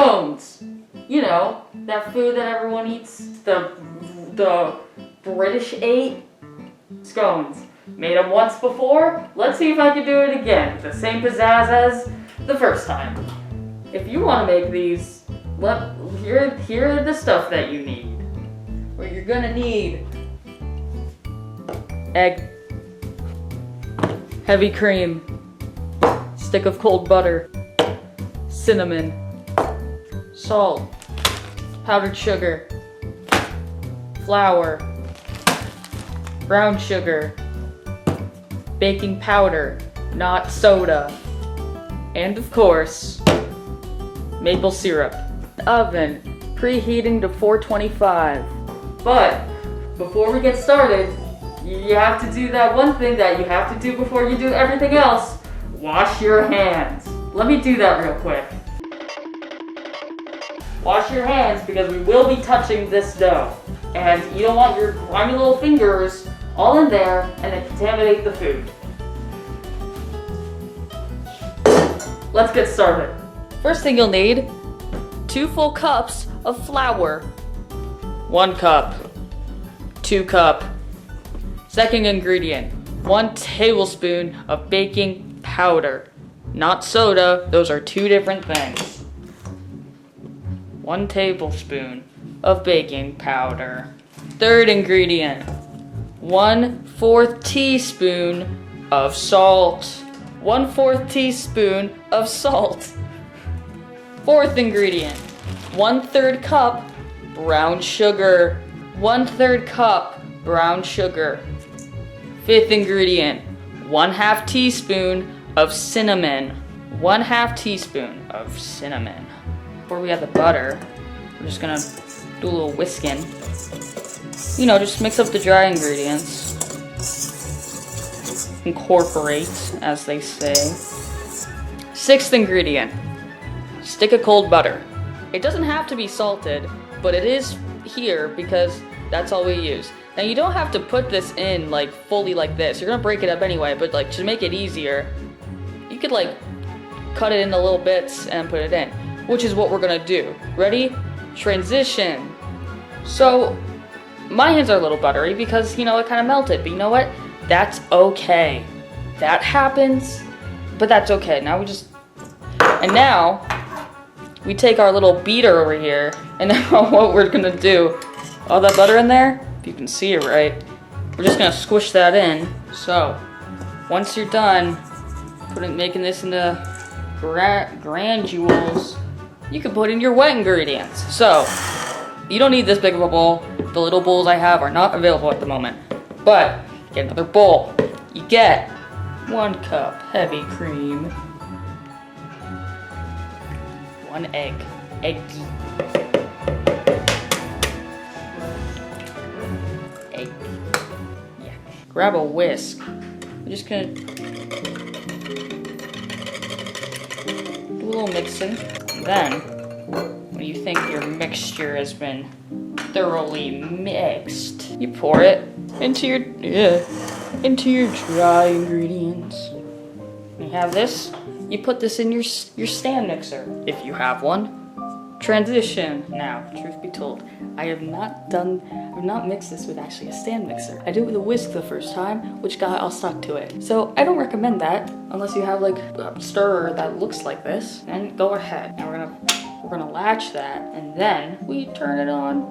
Scones. You know, that food that everyone eats, the British ate. Scones. Made them once before, let's see if I can do it again. The same pizzazz as the first time. If you want to make these, here are the stuff that you need. What you're gonna need: egg, heavy cream, stick of cold butter, cinnamon, salt, powdered sugar, flour, brown sugar, baking powder, not soda, and of course, maple syrup. Oven, preheating to 425. But before we get started, you have to do that one thing that you have to do before you do everything else. Wash your hands. Let me do that real quick. Wash your hands because we will be touching this dough. And you don't want your grimy little fingers all in there and then contaminate the food. Let's get started. First thing you'll need, 2 full cups of flour. 1 cup, 2 cup. Second ingredient, 1 tablespoon of baking powder. Not soda, those are 2 different things. 1 tablespoon of baking powder. Third ingredient, 1/4 teaspoon of salt. 1/4 teaspoon of salt. Fourth ingredient, 1/3 cup brown sugar. 1/3 cup brown sugar. Fifth ingredient, 1/2 teaspoon of cinnamon. 1/2 teaspoon of cinnamon. Before we add the butter, we're just gonna do a little whisking. You know, just mix up the dry ingredients. Incorporate, as they say. Sixth ingredient, stick of cold butter. It doesn't have to be salted, but it is here because that's all we use. Now you don't have to put this in like fully like this. You're gonna break it up anyway, but like to make it easier, you could like cut it into little bits and put it in, which is what we're gonna do. Ready? Transition. So my hands are a little buttery because, you know, it kind of melted, but you know what? That's okay. That happens, but that's okay. Now now we take our little beater over here, and now what we're gonna do, all that butter in there, if you can see it right, we're just gonna squish that in. So once you're done making this into granules, you can put in your wet ingredients. So you don't need this big of a bowl. The little bowls I have are not available at the moment, but get another bowl. You get 1 cup heavy cream, 1 egg, egg, yeah. Grab a whisk. I'm just gonna do a little mixing. And then, when you think your mixture has been thoroughly mixed, you pour it into your dry ingredients. When you have this, you put this in your stand mixer, if you have one. Transition. Now, truth be told, I have not mixed this with actually a stand mixer. I did it with a whisk the first time, which got all stuck to it. So I don't recommend that unless you have like a stirrer that looks like this. And go ahead. Now we're gonna latch that, and then we turn it on.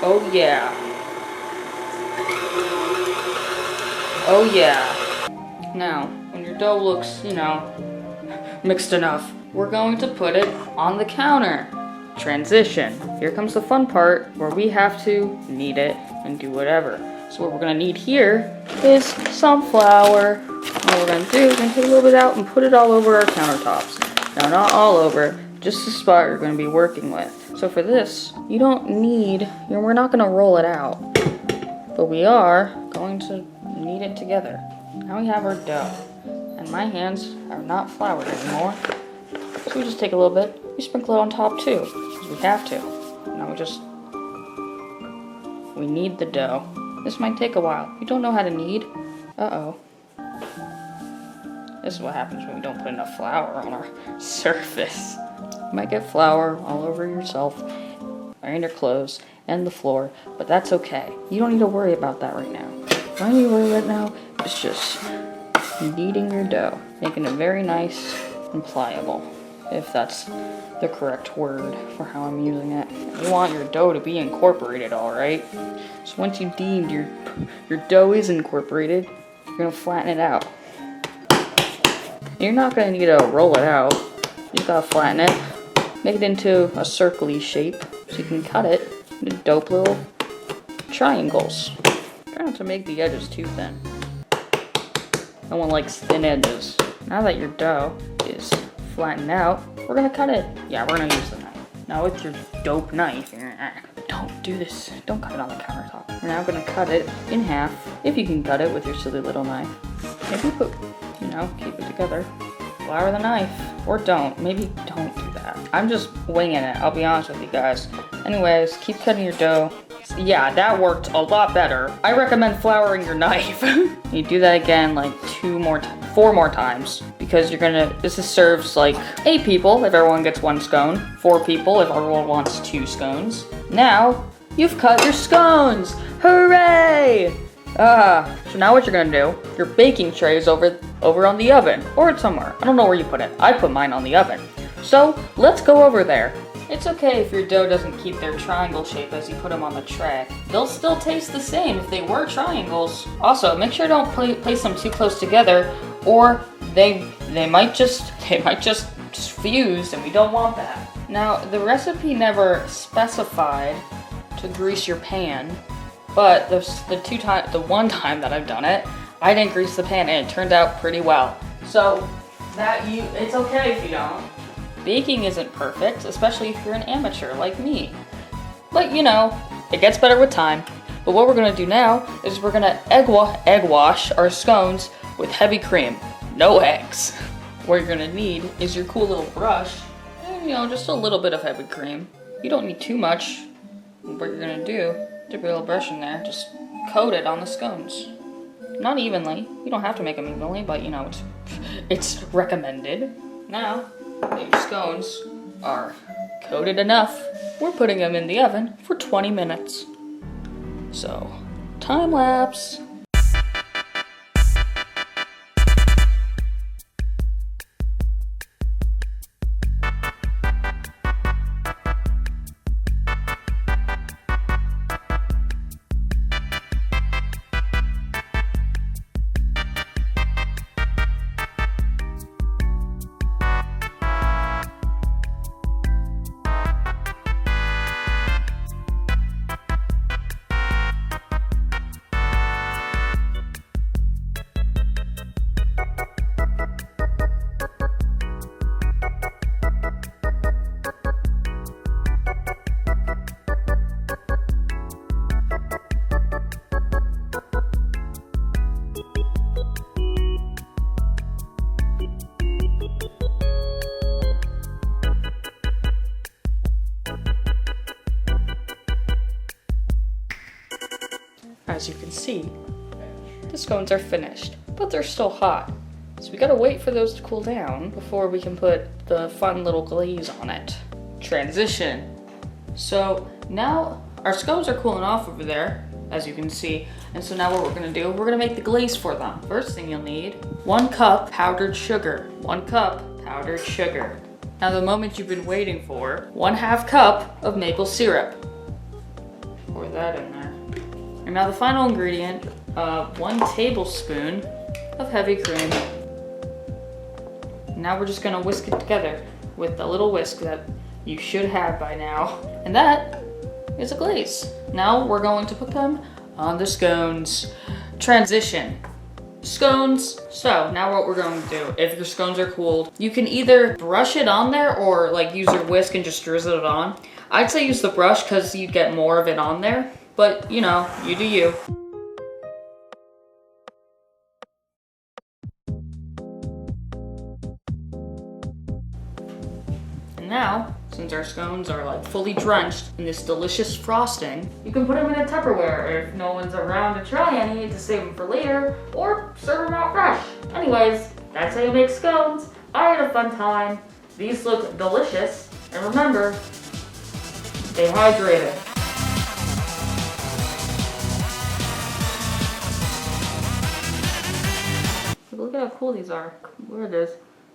Oh yeah. Oh yeah. Now, when your dough looks, you know, mixed enough, we're going to put it on the counter. Transition. Here comes the fun part where we have to knead it and do whatever. So what we're gonna need here is some flour. And what we're gonna do is take a little bit out and put it all over our countertops. Now, not all over, just the spot you're gonna be working with. So for this, you don't need, we're not gonna roll it out, but we are going to knead it together. Now we have our dough, and my hands are not floured anymore. So we just take a little bit, we sprinkle it on top too, because we have to. Now we knead the dough. This might take a while. You don't know how to knead? Uh-oh. This is what happens when we don't put enough flour on our surface. You might get flour all over yourself, and your clothes, and the floor, but that's okay. You don't need to worry about that right now. All you need to worry about now is just kneading your dough, making it very nice and pliable, if that's the correct word for how I'm using it. You want your dough to be incorporated, all right? So once you've deemed your dough is incorporated, you're gonna flatten it out. You're not gonna need to roll it out. You just gotta flatten it, make it into a circly shape so you can cut it into dope little triangles. Try not to make the edges too thin. No one likes thin edges. Now that your dough is flattened out, we're gonna cut it. Yeah, we're gonna use the knife. Now with your dope knife, don't do this. Don't cut it on the countertop. We're now gonna cut it in half, if you can cut it with your silly little knife. Maybe put, keep it together. Flour the knife, or don't. Maybe don't do that. I'm just winging it, I'll be honest with you guys. Anyways, keep cutting your dough. Yeah, that worked a lot better. I recommend flouring your knife. You do that again like 4 more times, because this serves like 8 people if everyone gets 1 scone, 4 people if everyone wants 2 scones. Now, you've cut your scones! Hooray! So now what you're gonna do, your baking tray is over on the oven, or it's somewhere. I don't know where you put it. I put mine on the oven. So, let's go over there. It's okay if your dough doesn't keep their triangle shape as you put them on the tray. They'll still taste the same if they were triangles. Also, make sure you don't place them too close together, or they might just fuse, and we don't want that. Now, the recipe never specified to grease your pan, but the one time that I've done it, I didn't grease the pan and it turned out pretty well. So it's okay if you don't. Baking isn't perfect, especially if you're an amateur like me. But it gets better with time. But what we're gonna do now is we're gonna egg wash our scones with heavy cream. No eggs. What you're gonna need is your cool little brush and just a little bit of heavy cream. You don't need too much. What you're gonna do, dip your little brush in there, just coat it on the scones. Not evenly. You don't have to make them evenly, but it's recommended. Now, your scones are coated enough. We're putting them in the oven for 20 minutes. So, time lapse. As you can see, the scones are finished, but they're still hot. So we gotta wait for those to cool down before we can put the fun little glaze on it. Transition. So now our scones are cooling off over there, as you can see. And so now what we're gonna do, we're gonna make the glaze for them. First thing you'll need, 1 cup powdered sugar. 1 cup powdered sugar. Now the moment you've been waiting for, 1/2 cup of maple syrup. Pour that in there. And now the final ingredient, 1 tablespoon of heavy cream. Now we're just gonna whisk it together with a little whisk that you should have by now. And that is a glaze. Now we're going to put them on the scones. Transition. Scones. So now what we're going to do, if your scones are cooled, you can either brush it on there or use your whisk and just drizzle it on. I'd say use the brush because you'd get more of it on there. But, you do you. And now, since our scones are fully drenched in this delicious frosting, you can put them in a Tupperware if no one's around to try any to save them for later, or serve them out fresh. Anyways, That's how you make scones. I had a fun time. These look delicious. And remember, stay hydrated. Look at how cool these are. Where it is.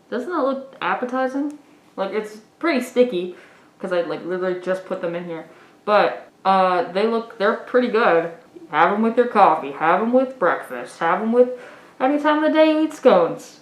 Doesn't that look appetizing? Like, it's pretty sticky because I like literally just put them in here. But they're pretty good. Have them with your coffee. Have them with breakfast. Have them with any time of the day you eat scones.